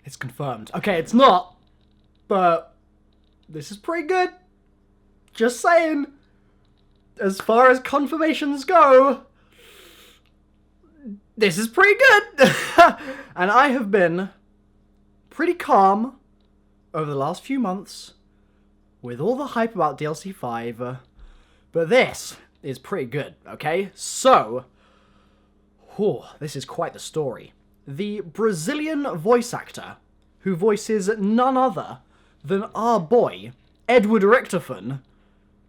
It's confirmed. Okay, it's not, but this is pretty good. Just saying. As far as confirmations go, this is pretty good. And I have been pretty calm over the last few months with all the hype about DLC 5, but this is pretty good, okay? So, this is quite the story. The Brazilian voice actor, who voices none other than our boy, Edward Richtofen,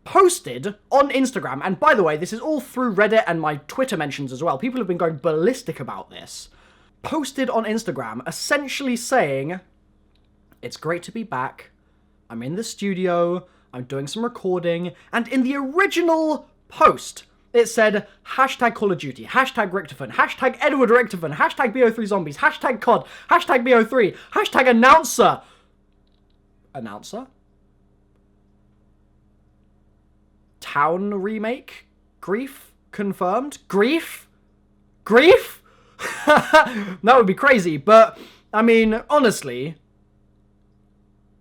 posted on Instagram, and by the way, this is all through Reddit and my Twitter mentions as well. People have been going ballistic about this. Posted on Instagram, essentially saying, it's great to be back. I'm in the studio. I'm doing some recording. And in the original post, it said, hashtag Call of Duty, hashtag Richtofen, hashtag Edward Richtofen, hashtag BO3 Zombies, hashtag CoD, hashtag BO3, hashtag announcer. Announcer? Town remake? Grief? Confirmed? Grief? Grief? That would be crazy, but, I mean, honestly,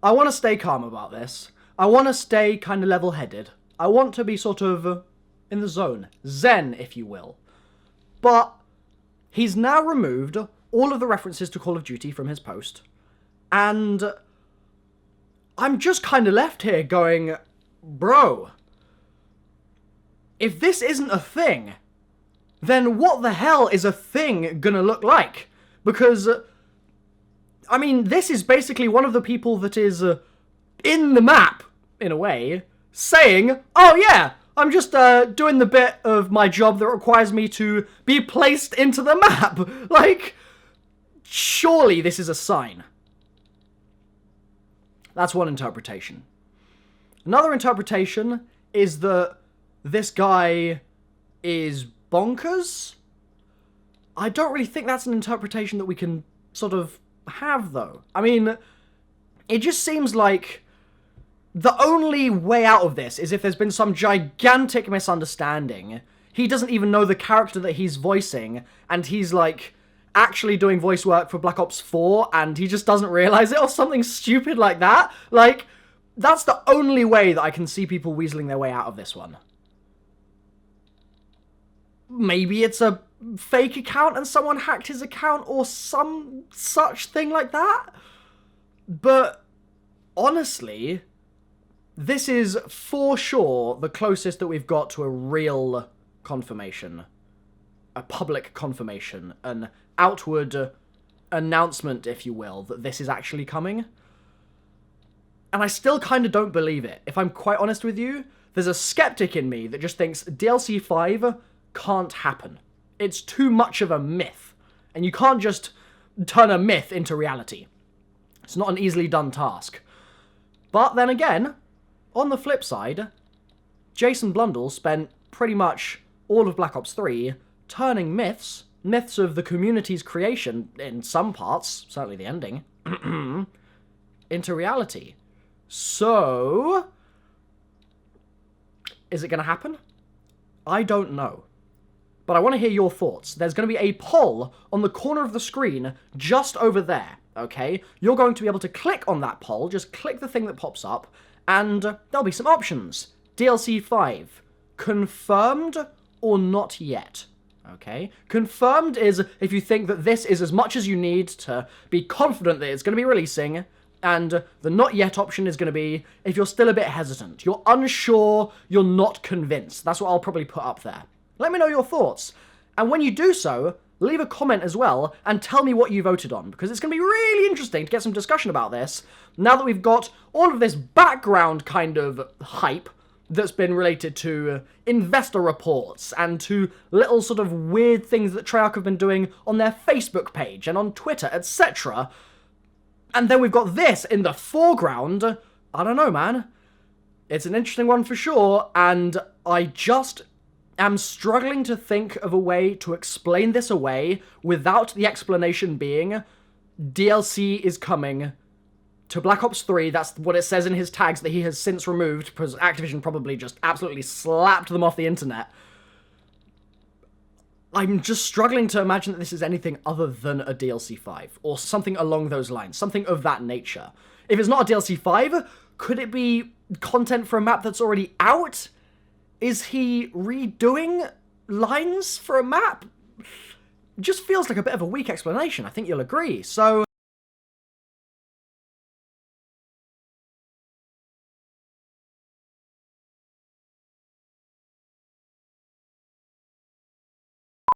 I want to stay calm about this. I want to stay kind of level-headed. I want to be sort of in the zone. Zen, if you will. But he's now removed all of the references to Call of Duty from his post, and I'm just kind of left here going, bro, if this isn't a thing, then what the hell is a thing gonna look like? Because, I mean, this is basically one of the people that is in the map, in a way, saying, oh yeah, I'm just doing the bit of my job that requires me to be placed into the map. Like, surely this is a sign. That's one interpretation. Another interpretation is that this guy is bonkers. I don't really think that's an interpretation that we can sort of have, though. I mean, it just seems like the only way out of this is if there's been some gigantic misunderstanding. He doesn't even know the character that he's voicing, and he's, like, actually doing voice work for Black Ops 4, and he just doesn't realize it, or something stupid like that. Like, that's the only way that I can see people weaseling their way out of this one. Maybe it's a fake account and someone hacked his account or some such thing like that. But honestly, this is for sure the closest that we've got to a real confirmation. A public confirmation. An outward announcement, if you will, that this is actually coming. And I still kind of don't believe it. If I'm quite honest with you, there's a skeptic in me that just thinks DLC 5 can't happen. It's too much of a myth. And you can't just turn a myth into reality. It's not an easily done task. But then again, on the flip side, Jason Blundell spent pretty much all of Black Ops 3 turning myths of the community's creation, in some parts, certainly the ending, into reality. So, is it going to happen? I don't know. But I want to hear your thoughts. There's going to be a poll on the corner of the screen just over there, okay? You're going to be able to click on that poll, just click the thing that pops up, and there'll be some options. DLC 5, confirmed or not yet, okay? Confirmed is if you think that this is as much as you need to be confident that it's going to be releasing, and the not yet option is going to be if you're still a bit hesitant. You're unsure, you're not convinced. That's what I'll probably put up there. Let me know your thoughts. And when you do so, leave a comment as well and tell me what you voted on, because it's going to be really interesting to get some discussion about this now that we've got all of this background kind of hype that's been related to investor reports and to little sort of weird things that Treyarch have been doing on their Facebook page and on Twitter, etc. And then we've got this in the foreground. I don't know, man. It's an interesting one for sure, and I just am struggling to think of a way to explain this away without the explanation being DLC is coming to Black Ops 3. That's what it says in his tags that he has since removed because Activision probably just absolutely slapped them off the internet. I'm just struggling to imagine that this is anything other than a DLC 5, or something along those lines, something of that nature. If it's not a DLC 5, could it be content for a map that's already out? Is he redoing lines for a map? Just feels like a bit of a weak explanation, I think you'll agree. So